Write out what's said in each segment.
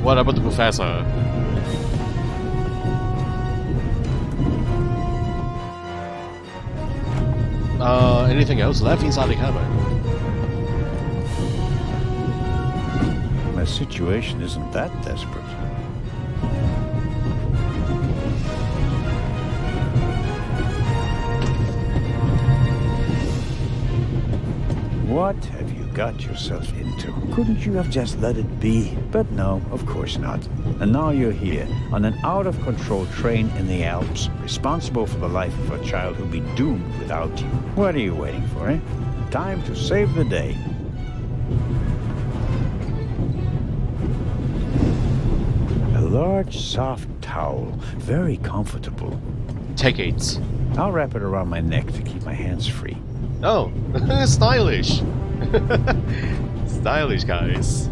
What about the professor? Anything else left inside the cabin? My situation isn't that desperate. What have you got yourself into? Couldn't you have just let it be? But no, of course not. And now you're here, on an out-of-control train in the Alps, responsible for the life of a child who'll be doomed without you. What are you waiting for, eh? Time to save the day. A large, soft towel. Very comfortable. Take it. I'll wrap it around my neck to keep my hands free. Oh, stylish. Stylish, guys.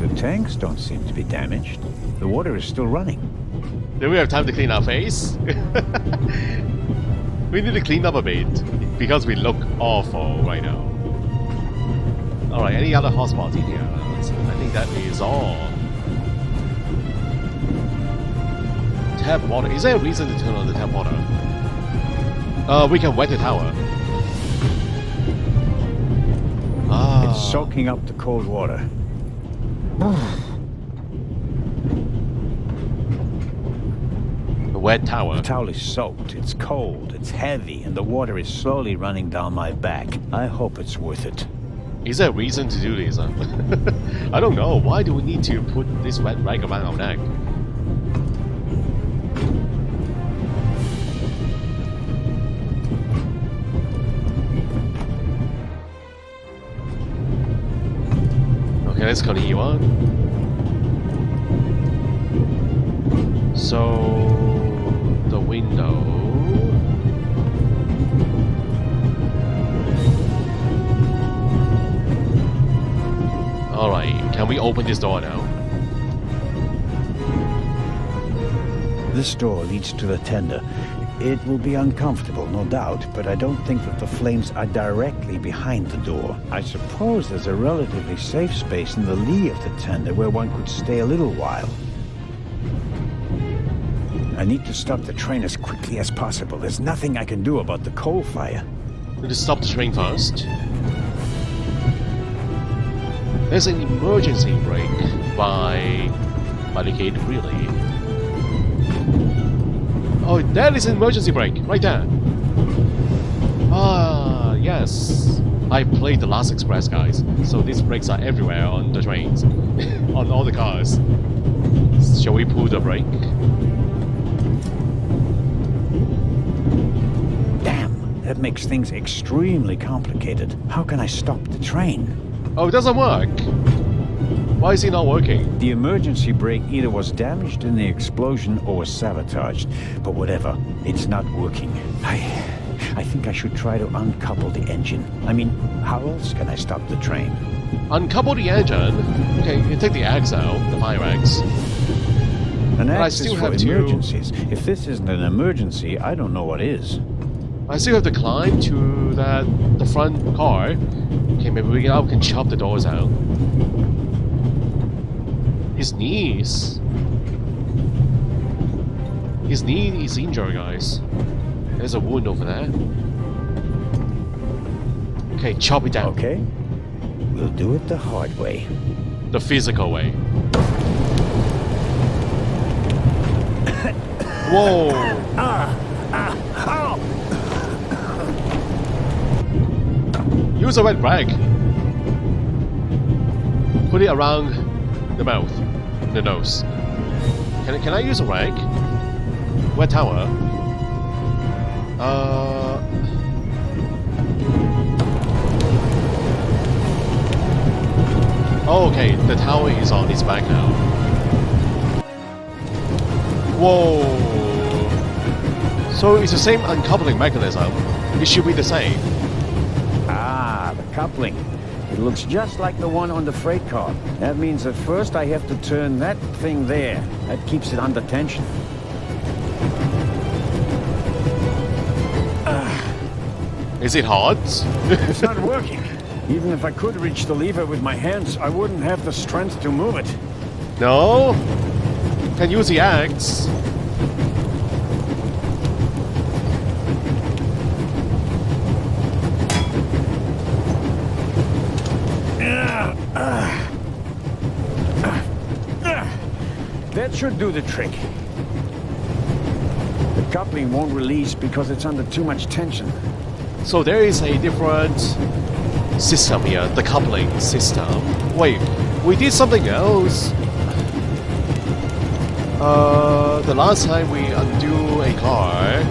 The tanks don't seem to be damaged. The water is still running. Do we have time to clean our face? We need to clean up a bit, because we look awful right now. Alright, any other hotspots in here? I think that is all. Tap water. Is there a reason to turn on the tap water? We can wet the tower. Ah. It's soaking up the cold water. The wet tower. The towel is soaked, it's cold, it's heavy, and the water is slowly running down my back. I hope it's worth it. Is there a reason to do this? I don't know. Why do we need to put this wet rag around our neck? Okay, let's continue on. So, the window. Alright, can we open this door now? This door leads to the tender. It will be uncomfortable, no doubt, but I don't think that the flames are directly behind the door. I suppose there's a relatively safe space in the lee of the tender where one could stay a little while. I need to stop the train as quickly as possible. There's nothing I can do about the coal fire. We need to stop the train first. There's an emergency brake by the gate, really. Oh, that is an emergency brake, right there. Ah, yes. I played the Last Express, guys, so these brakes are everywhere on the trains, on all the cars. Shall we pull the brake? Damn, that makes things extremely complicated. How can I stop the train? Oh, it doesn't work. Why is it not working? The emergency brake either was damaged in the explosion or was sabotaged. But whatever, it's not working. I think I should try to uncouple the engine. I mean, how else can I stop the train? Uncouple the engine? Okay, you take the axe out, the fire axe. An But I axe still is for have to- emergencies. If this isn't an emergency, I don't know what is. I still have to climb to the front car. Okay, maybe we can chop the doors out. His knees. His knee is injured, guys. There's a wound over there. Okay, chop it down. Okay, we'll do it the hard way. The physical way. Whoa! Use a wet rag. Put it around the mouth, the nose. Can I use a rag? Wet towel. Oh, okay, the tower is on his back now. Whoa! So it's the same uncoupling mechanism. It should be the same. Ah, the coupling. It looks just like the one on the freight car. That means at first I have to turn that thing there. That keeps it under tension. Is it hard? It's not working. Even if I could reach the lever with my hands, I wouldn't have the strength to move it. No? Can use the axe. That should do the trick. The coupling won't release because it's under too much tension. So there is a different system here, the coupling system. Wait, we did something else. The last time we undo a car.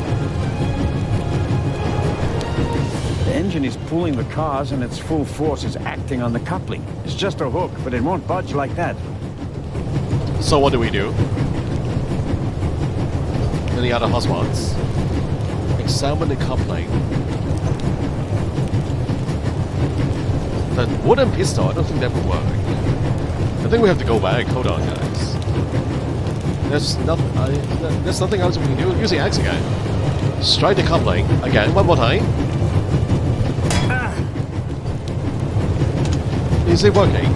The engine is pulling the cars and its full force is acting on the coupling. It's just a hook, but it won't budge like that. So what do we do? Any other hotspots? Examine the coupling. The wooden pistol, I don't think that would work. I think we have to go back. Hold on, guys. There's nothing else we can do. Use the axe again. Strike the coupling again. One more time. Is it working?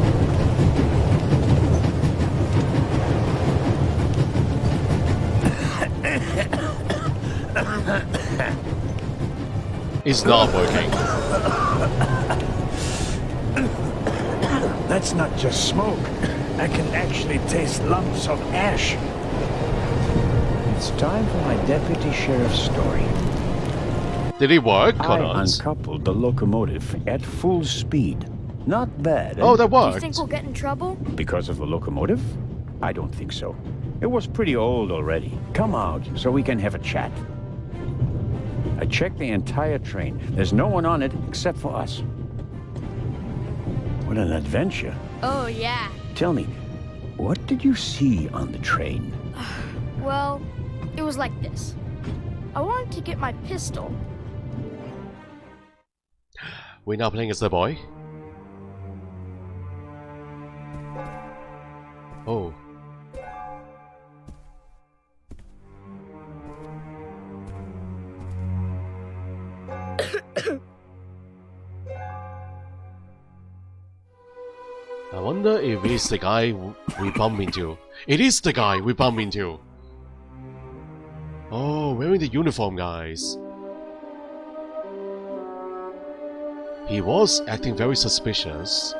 It's not working. That's not just smoke. I can actually taste lumps of ash. It's time for my deputy sheriff's story. Did it work? I uncoupled the locomotive at full speed. Not bad. Oh, that worked. Do you think we'll get in trouble? Because of the locomotive? I don't think so. It was pretty old already. Come out so we can have a chat. I checked the entire train. There's no one on it except for us. What an adventure. Oh, yeah. Tell me, what did you see on the train? Well, it was like this. I wanted to get my pistol. We're now playing as the boy. Oh. I wonder if it's the guy we bump into. It is the guy we bump into. Oh, wearing the uniform, guys. He was acting very suspicious.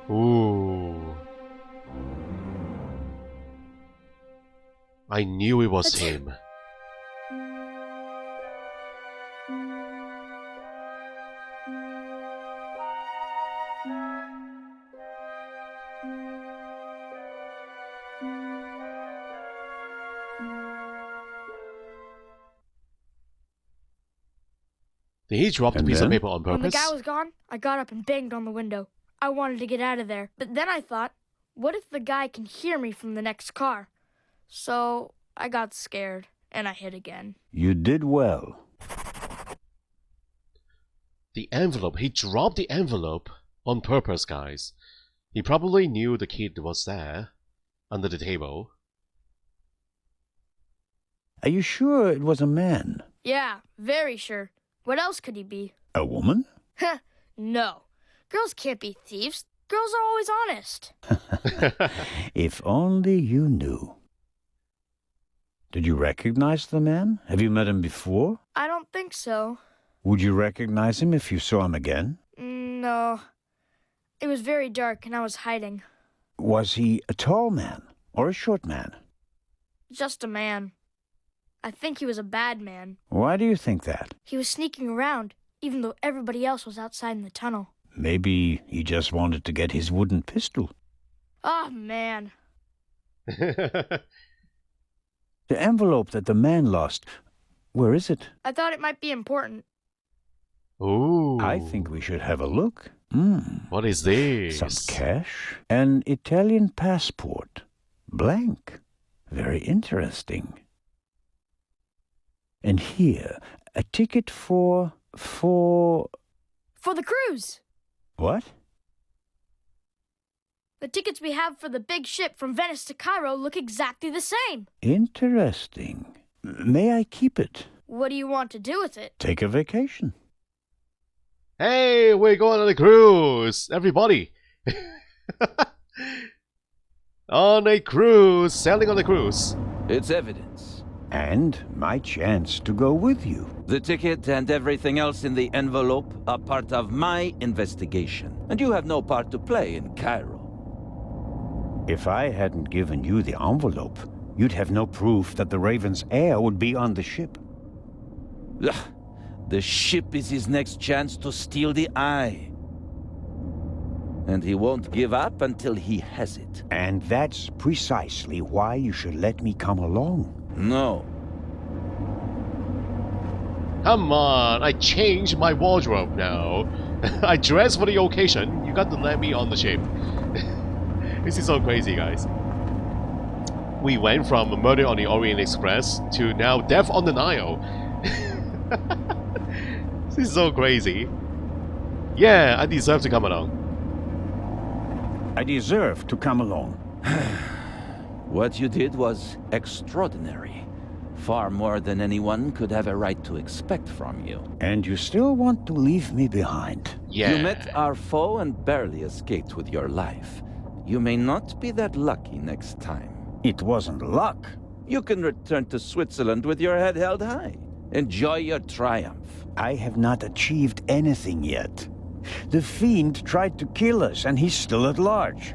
Ooh. I knew it was him. Did he drop the piece of paper on purpose? When the guy was gone, I got up and banged on the window. I wanted to get out of there. But then I thought, what if the guy can hear me from the next car? So I got scared, and I hid again. You did well. The envelope. He dropped the envelope on purpose, guys. He probably knew the kid was there, under the table. Are you sure it was a man? Yeah, very sure. What else could he be? A woman? No. Girls can't be thieves. Girls are always honest. If only you knew. Did you recognize the man? Have you met him before? I don't think so. Would you recognize him if you saw him again? No. It was very dark and I was hiding. Was he a tall man or a short man? Just a man. I think he was a bad man. Why do you think that? He was sneaking around, even though everybody else was outside in the tunnel. Maybe he just wanted to get his wooden pistol. Oh, man. The envelope that the man lost, where is it? I thought it might be important. Ooh. I think we should have a look. What is this? Some cash. An Italian passport. Blank. Very interesting. And here, a ticket for... For the cruise! What? The tickets we have for the big ship from Venice to Cairo look exactly the same. Interesting. May I keep it? What do you want to do with it? Take a vacation. Hey, we're going on a cruise! Everybody! On a cruise! Sailing on a cruise! It's evidence. And my chance to go with you. The ticket and everything else in the envelope are part of my investigation. And you have no part to play in Cairo. If I hadn't given you the envelope, you'd have no proof that the Raven's heir would be on the ship. Ugh, the ship is his next chance to steal the eye. And he won't give up until he has it. And that's precisely why you should let me come along. No. Come on, I changed my wardrobe now. I dressed for the occasion. You got to let me on the ship. This is so crazy, guys. We went from Murder on the Orient Express to now Death on the Nile. This is so crazy. Yeah, I deserve to come along. I deserve to come along. What you did was extraordinary. Far more than anyone could have a right to expect from you. And you still want to leave me behind? Yeah. You met our foe and barely escaped with your life. You may not be that lucky next time. It wasn't luck. You can return to Switzerland with your head held high. Enjoy your triumph. I have not achieved anything yet. The Fiend tried to kill us, and he's still at large.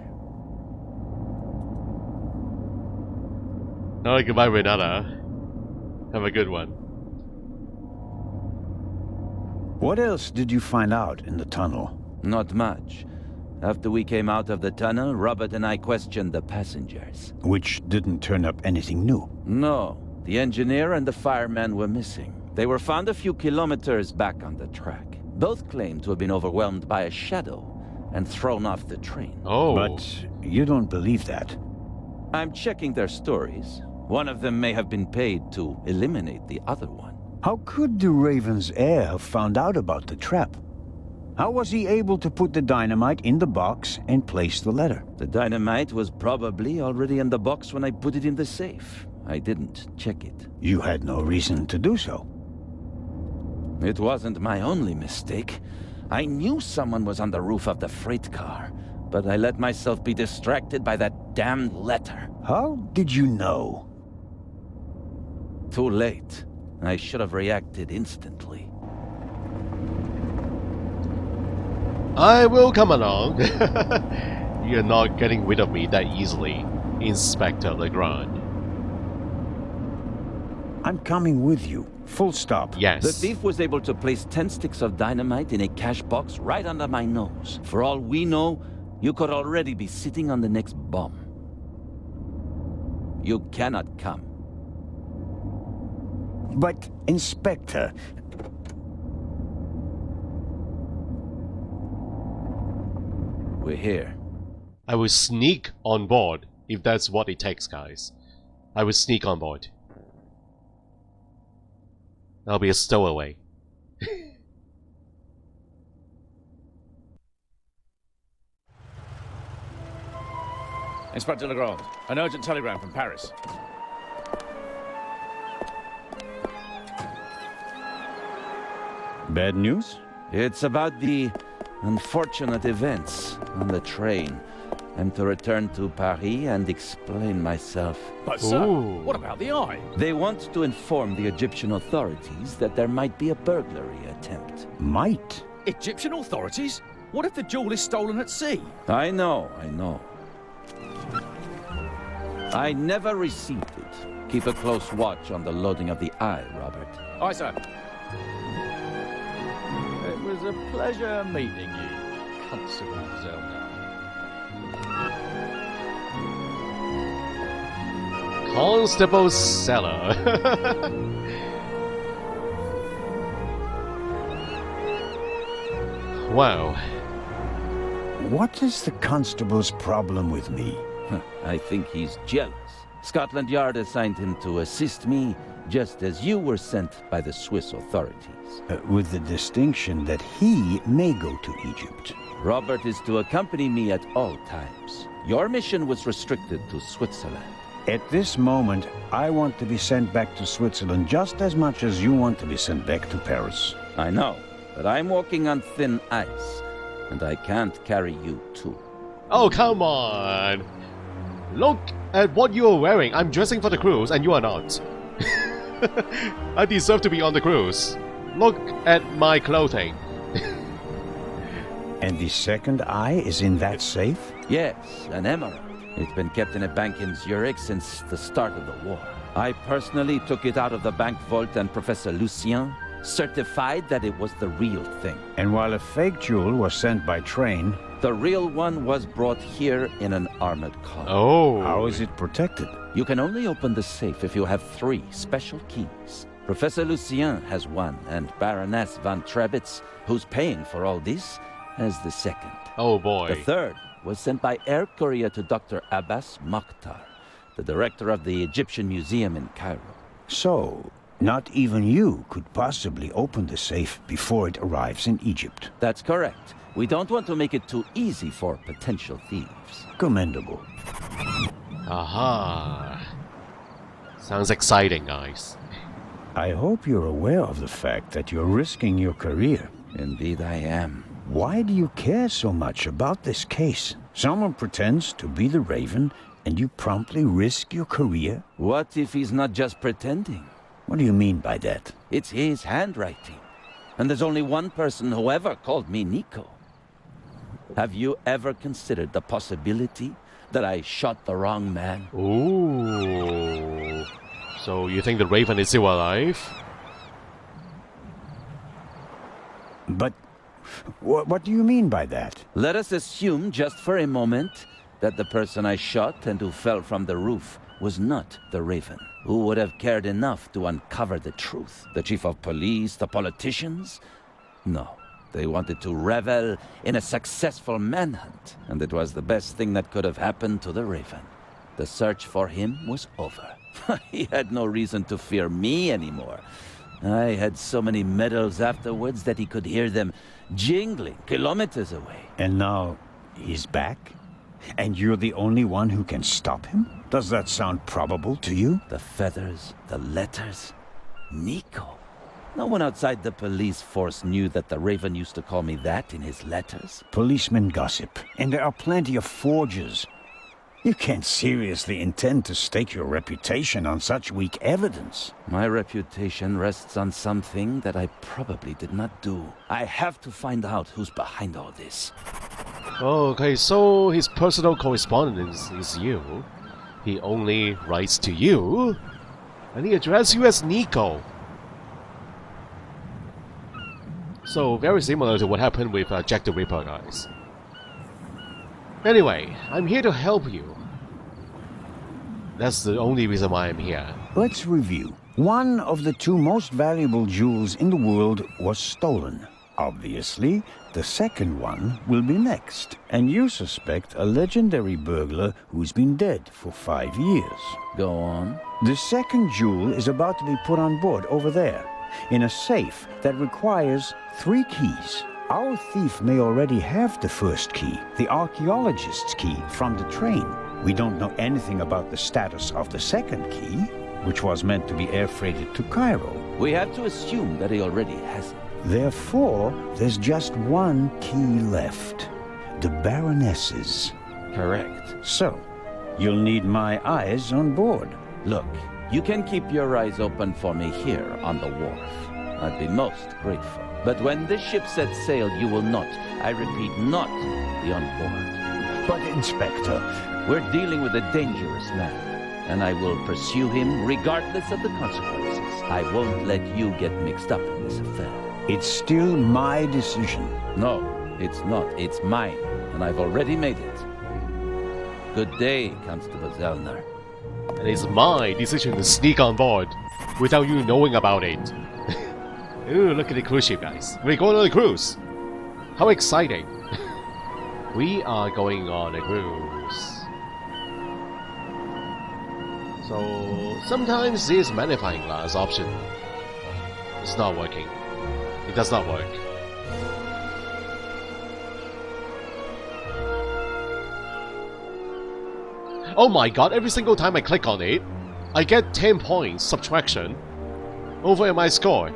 Alright, goodbye, Renata. Have a good one. What else did you find out in the tunnel? Not much. After we came out of the tunnel, Robert and I questioned the passengers. Which didn't turn up anything new. No, the engineer and the fireman were missing. They were found a few kilometers back on the track. Both claimed to have been overwhelmed by a shadow and thrown off the train. Oh. But you don't believe that. I'm checking their stories. One of them may have been paid to eliminate the other one. How could the Raven's heir have found out about the trap? How was he able to put the dynamite in the box and place the letter? The dynamite was probably already in the box when I put it in the safe. I didn't check it. You had no reason to do so. It wasn't my only mistake. I knew someone was on the roof of the freight car, but I let myself be distracted by that damned letter. How did you know? Too late. I should have reacted instantly. I will come along. You're not getting rid of me that easily, Inspector Legrand. I'm coming with you. Full stop. Yes. The thief was able to place 10 sticks of dynamite in a cash box right under my nose. For all we know, you could already be sitting on the next bomb. You cannot come. But, Inspector, We're here. I will sneak on board, if that's what it takes, guys. I will sneak on board. I'll be a stowaway. Inspector Legrand, an urgent telegram from Paris. bad news? It's about the unfortunate events on the train. I'm to return to Paris and explain myself. But sir, Ooh. what about the eye? They want to inform the Egyptian authorities that there might be a burglary attempt. Might. Egyptian authorities? What if the jewel is stolen at sea? I know. I never received it. Keep a close watch on the loading of the eye, Robert. Aye, sir. It was a pleasure meeting you, Constable Zelda. Constable Seller. Wow. What is the constable's problem with me? I think he's jealous. Scotland Yard assigned him to assist me, just as you were sent by the Swiss authorities. With the distinction that he may go to Egypt. Robert is to accompany me at all times. Your mission was restricted to Switzerland. At this moment, I want to be sent back to Switzerland just as much as you want to be sent back to Paris. I know, but I'm walking on thin ice, and I can't carry you too. Oh, come on! Look at what you are wearing. I'm dressing for the cruise, and you are not. I deserve to be on the cruise. Look at my clothing. And the second eye is in that safe? Yes, an emerald. It's been kept in a bank in Zurich since the start of the war. I personally took it out of the bank vault, and Professor Lucien certified that it was the real thing. And while a fake jewel was sent by train, The real one was brought here in an armored car. Oh. how is it protected? You can only open the safe if you have 3 special keys. Professor Lucien has one, and Baroness von Trebitz, who's paying for all this, has the second. Oh boy. The third was sent by air courier to Dr. Abbas Mokhtar, the director of the Egyptian Museum in Cairo. So, not even you could possibly open the safe before it arrives in Egypt. That's correct. We don't want to make it too easy for potential thieves. Commendable. Aha. Sounds exciting, guys. I hope you're aware of the fact that you're risking your career. Indeed I am. Why do you care so much about this case? Someone pretends to be the Raven, and you promptly risk your career? What if he's not just pretending? What do you mean by that? It's his handwriting. And there's only one person who ever called me Nico. Have you ever considered the possibility that I shot the wrong man? Ooh. So you think the Raven is still alive? But what do you mean by that? Let us assume just for a moment that the person I shot and who fell from the roof was not the Raven. Who would have cared enough to uncover the truth? The chief of police, the politicians? No. They wanted to revel in a successful manhunt, and it was the best thing that could have happened to the Raven. The search for him was over. He had no reason to fear me anymore. I had so many medals afterwards that he could hear them jingling kilometers away. And now he's back? And you're the only one who can stop him? Does that sound probable to you? The feathers, the letters. Nico. No one outside the police force knew that the Raven used to call me that in his letters. Policemen gossip, and there are plenty of forgers. You can't seriously intend to stake your reputation on such weak evidence. My reputation rests on something that I probably did not do. I have to find out who's behind all this. Okay, so his personal correspondence is you. He only writes to you. And he addresses you as Nico. So, very similar to what happened with Jack the Ripper, guys. Anyway, I'm here to help you. That's the only reason why I'm here. Let's review. One of the 2 most valuable jewels in the world was stolen. Obviously, the second one will be next. And you suspect a legendary burglar who's been dead for 5 years. Go on. The second jewel is about to be put on board over there, in a safe that requires 3 keys. Our thief may already have the first key, the archaeologist's key from the train. We don't know anything about the status of the second key, which was meant to be air freighted to Cairo. We have to assume that he already has it. Therefore, there's just 1 key left, the Baroness's. Correct. So, you'll need my eyes on board. Look, you can keep your eyes open for me here on the wharf. I'd be most grateful. But when this ship sets sail, you will not, I repeat, not be on board. But, Inspector, we're dealing with a dangerous man, and I will pursue him regardless of the consequences. I won't let you get mixed up in this affair. it's still my decision. No, it's not. It's mine, and I've already made it. Good day, Constable Zellner. And it's my decision to sneak on board without you knowing about it. Ooh, look at the cruise ship, guys. We're going on a cruise. How exciting. We are going on a cruise. So, sometimes this magnifying glass option is not working. It does not work. Oh my god, every single time I click on it, I get 10 points subtraction over my score.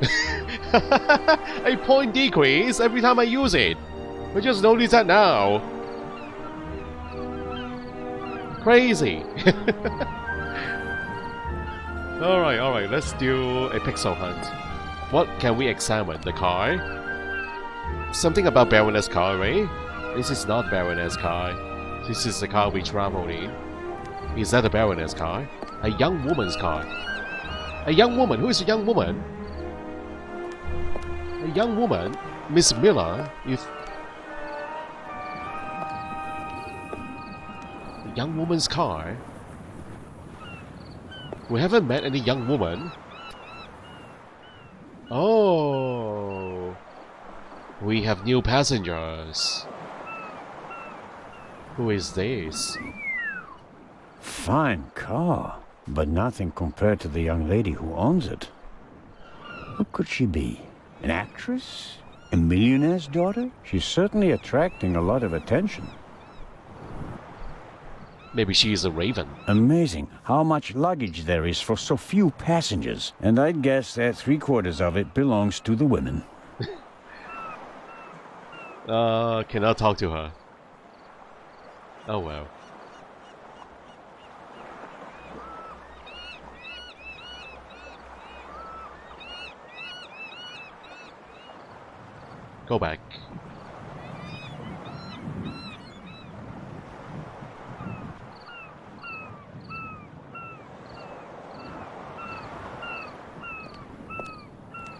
A point decrease every time I use it. I just noticed that now. Crazy. Alright, let's do a pixel hunt. What can we examine? The car? Something about Baroness car, right? This is not Baroness car. This is the car we traveled in. Is that a Baroness car? A young woman's car. A young woman? Who is a young woman? A young woman? Miss Miller? A young woman's car? We haven't met any young woman. Oh. We have new passengers. Who is this? Fine car, but nothing compared to the young lady who owns it. Who could she be? An actress? A millionaire's daughter? She's certainly attracting a lot of attention. Maybe she is a raven. Amazing how much luggage there is for so few passengers. And I'd guess that 3/4 of it belongs to the women. Cannot talk to her. Oh well. Go back.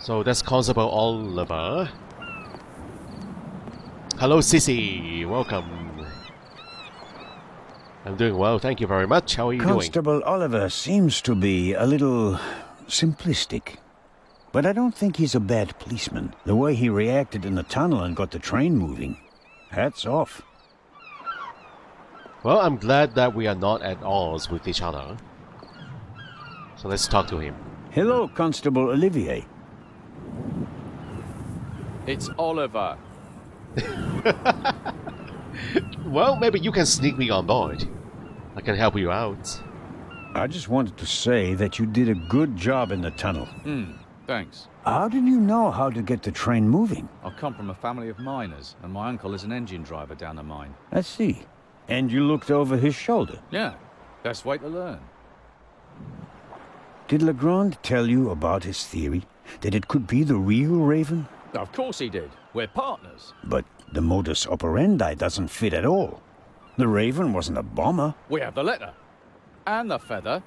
So that's Constable Oliver. Hello, Sissy. Welcome. I'm doing well, thank you very much. How are you doing? Constable Oliver seems to be a little simplistic. But I don't think he's a bad policeman. The way he reacted in the tunnel and got the train moving. Hats off. Well, I'm glad that we are not at odds with each other. So let's talk to him. Hello, Constable Olivier. It's Oliver. Well, maybe you can sneak me on board. I can help you out. I just wanted to say that you did a good job in the tunnel. Thanks. How did you know how to get the train moving? I come from a family of miners, and my uncle is an engine driver down the mine. I see. And you looked over his shoulder. Yeah, best way to learn. Did Legrand tell you about his theory? That it could be the real Raven? Of course he did. We're partners. But the modus operandi doesn't fit at all. The Raven wasn't a bomber. We have the letter. And the feather.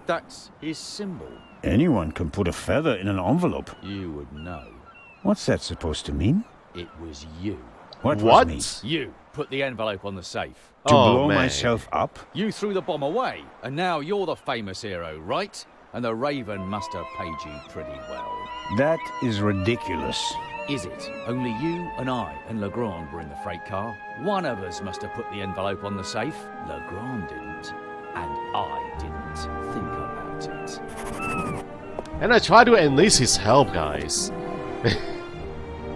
That's his symbol. Anyone can put a feather in an envelope. You would know. What's that supposed to mean? It was you. What? What? Was me? You put the envelope on the safe. To Oh, blow man. myself up? You threw the bomb away, and now you're the famous hero, right? And the Raven must have paid you pretty well. That is ridiculous. Is it? Only you and I and Legrand were in the freight car. One of us must have put the envelope on the safe. Legrand didn't. And I didn't. Think about it. And I try to enlist his help, guys.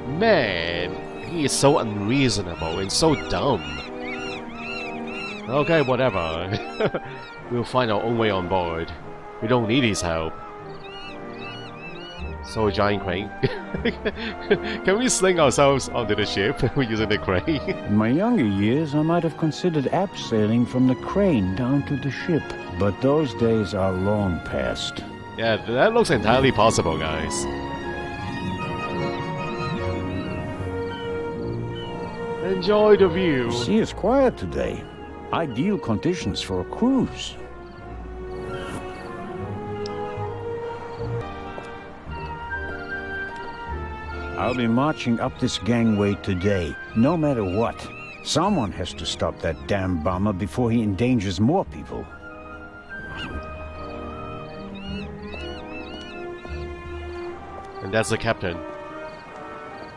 Man, he is so unreasonable and so dumb. Okay, whatever. We'll find our own way on board. We don't need his help. So, giant crane. Can we sling ourselves onto the ship using the crane? In my younger years, I might have considered abseiling from the crane down to the ship. But those days are long past. Yeah, that looks entirely possible, guys. Enjoy the view. Sea is quiet today. Ideal conditions for a cruise. I'll be marching up this gangway today, no matter what. Someone has to stop that damn bomber before he endangers more people. And that's the captain.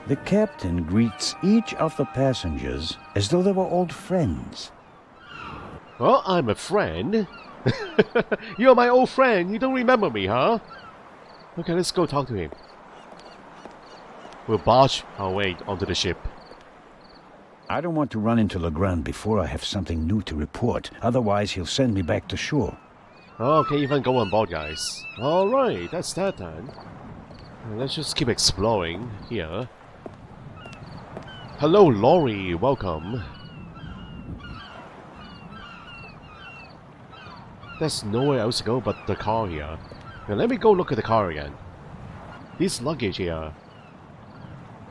The captain greets each of the passengers as though they were old friends. Well, I'm a friend. You're my old friend. You don't remember me, huh? Okay, let's go talk to him. We'll barge our way onto the ship. I don't want to run into Legrand before I have something new to report. Otherwise, he'll send me back to shore. Okay, even go on board, guys. Alright, that's that then. Let's just keep exploring here. Hello, Laurie. Welcome. There's nowhere else to go but the car here. Now let me go look at the car again. This luggage here.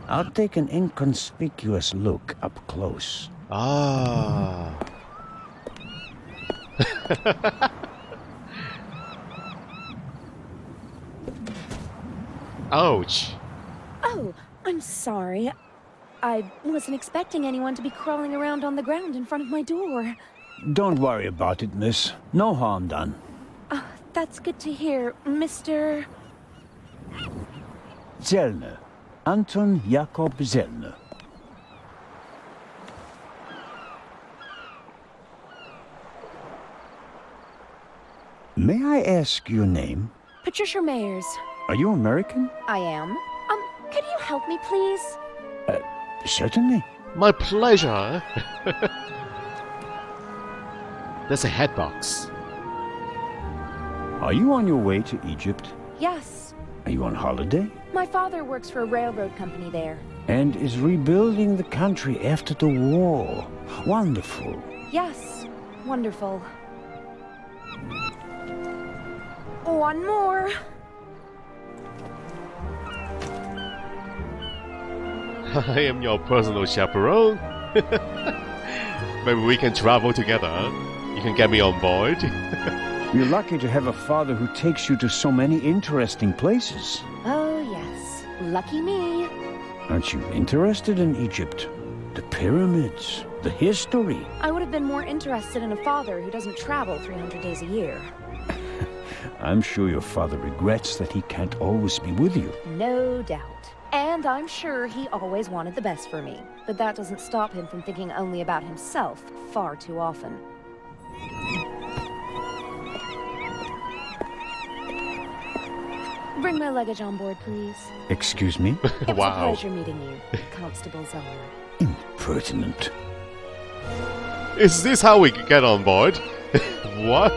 I'll take an inconspicuous look up close. Ah. Ouch. Oh, I'm sorry. I wasn't expecting anyone to be crawling around on the ground in front of my door. Don't worry about it, miss. No harm done. That's good to hear, Mr. Zellner. Anton Jakob Zellner. May I ask your name? Patricia Mayers. Are you American? I am. Could you help me, please? Certainly. My pleasure. There's a head box. Are you on your way to Egypt? Yes. Are you on holiday? My father works for a railroad company there. And is rebuilding the country after the war. Wonderful. Yes. Wonderful. One more. I am your personal chaperone. Maybe we can travel together. You can get me on board. You're lucky to have a father who takes you to so many interesting places. Oh, yes. Lucky me. Aren't you interested in Egypt? The pyramids, the history. I would have been more interested in a father who doesn't travel 300 days a year. I'm sure your father regrets that he can't always be with you. No doubt. And I'm sure he always wanted the best for me. But that doesn't stop him from thinking only about himself far too often. Bring my luggage on board, please. Excuse me? It was Wow. a pleasure meeting you, Constable Zoller. Impertinent. Is this how we get on board? What?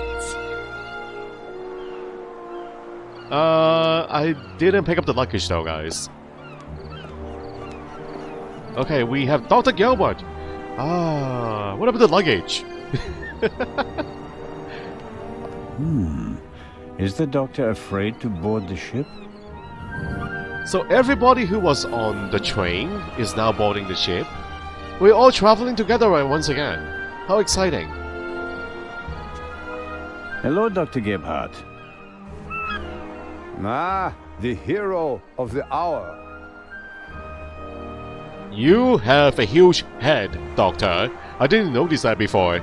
I didn't pick up the luggage though, guys. Okay, we have Dr. Gilbert. Ah, what about the luggage? Is the doctor afraid to board the ship? So everybody who was on the train is now boarding the ship. We're all traveling together once again. How exciting. Hello, Dr. Gebhardt. Ah, the hero of the hour. You have a huge head, Doctor. I didn't notice that before.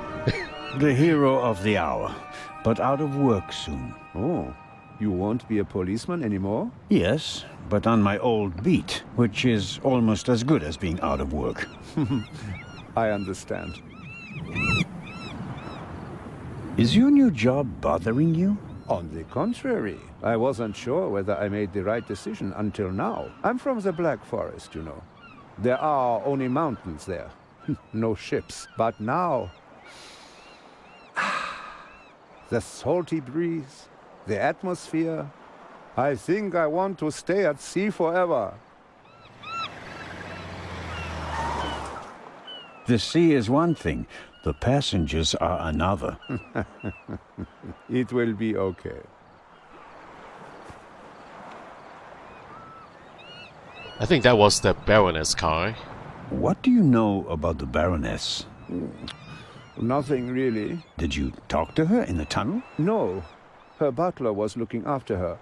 The hero of the hour, but out of work soon. Oh, you won't be a policeman anymore? Yes, but on my old beat, which is almost as good as being out of work. I understand. Is your new job bothering you? On the contrary, I wasn't sure whether I made the right decision until now. I'm from the Black Forest, you know. There are only mountains there. No ships. But now... the salty breeze, the atmosphere... I think I want to stay at sea forever. The sea is one thing, the passengers are another. It will be okay. I think that was the Baroness car. What do you know about the Baroness? Nothing really. Did you talk to her in the tunnel? No. Her butler was looking after her,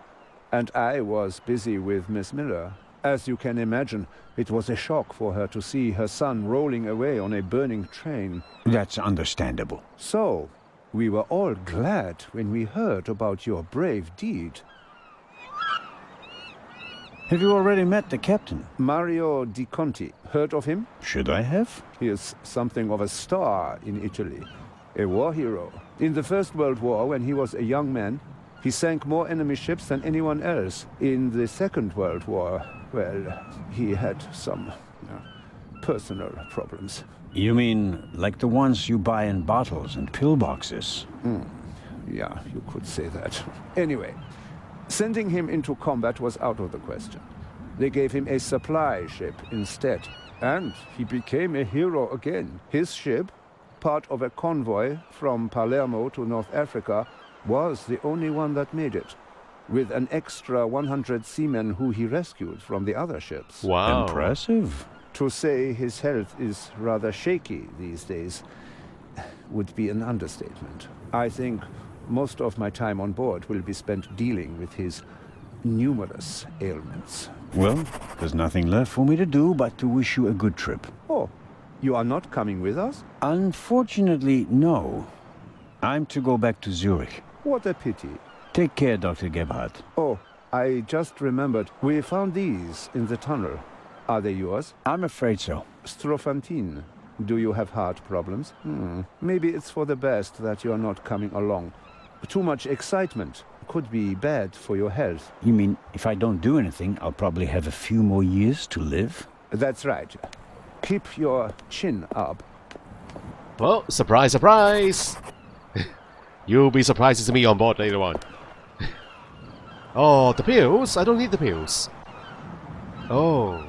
and I was busy with Miss Miller. As you can imagine, it was a shock for her to see her son rolling away on a burning train. That's understandable. So, we were all glad when we heard about your brave deed. Have you already met the captain? Mario Di Conti. Heard of him? Should I have? He is something of a star in Italy. A war hero. In the First World War, when he was a young man, he sank more enemy ships than anyone else. In the Second World War, well, he had some personal problems. You mean like the ones you buy in bottles and pillboxes? Yeah, you could say that. Anyway, Sending him into combat was out of the question. They gave him a supply ship instead. And he became a hero again. His ship, part of a convoy from Palermo to North Africa, was the only one that made it, with an extra 100 seamen who he rescued from the other ships. Wow. Impressive. To say his health is rather shaky these days would be an understatement. I think most of my time on board will be spent dealing with his numerous ailments. Well, there's nothing left for me to do but to wish you a good trip. Oh, you are not coming with us? Unfortunately, no. I'm to go back to Zurich. What a pity. Take care, Dr. Gebhardt. Oh, I just remembered. We found these in the tunnel. Are they yours? I'm afraid so. Strophantine. Do you have heart problems? Maybe it's for the best that you're not coming along. Too much excitement could be bad for your health. You mean if I don't do anything, I'll probably have a few more years to live? That's right. Keep your chin up. Well, surprise, surprise! You'll be surprised to see me on board later on. Oh, the pills? I don't need the pills. Oh.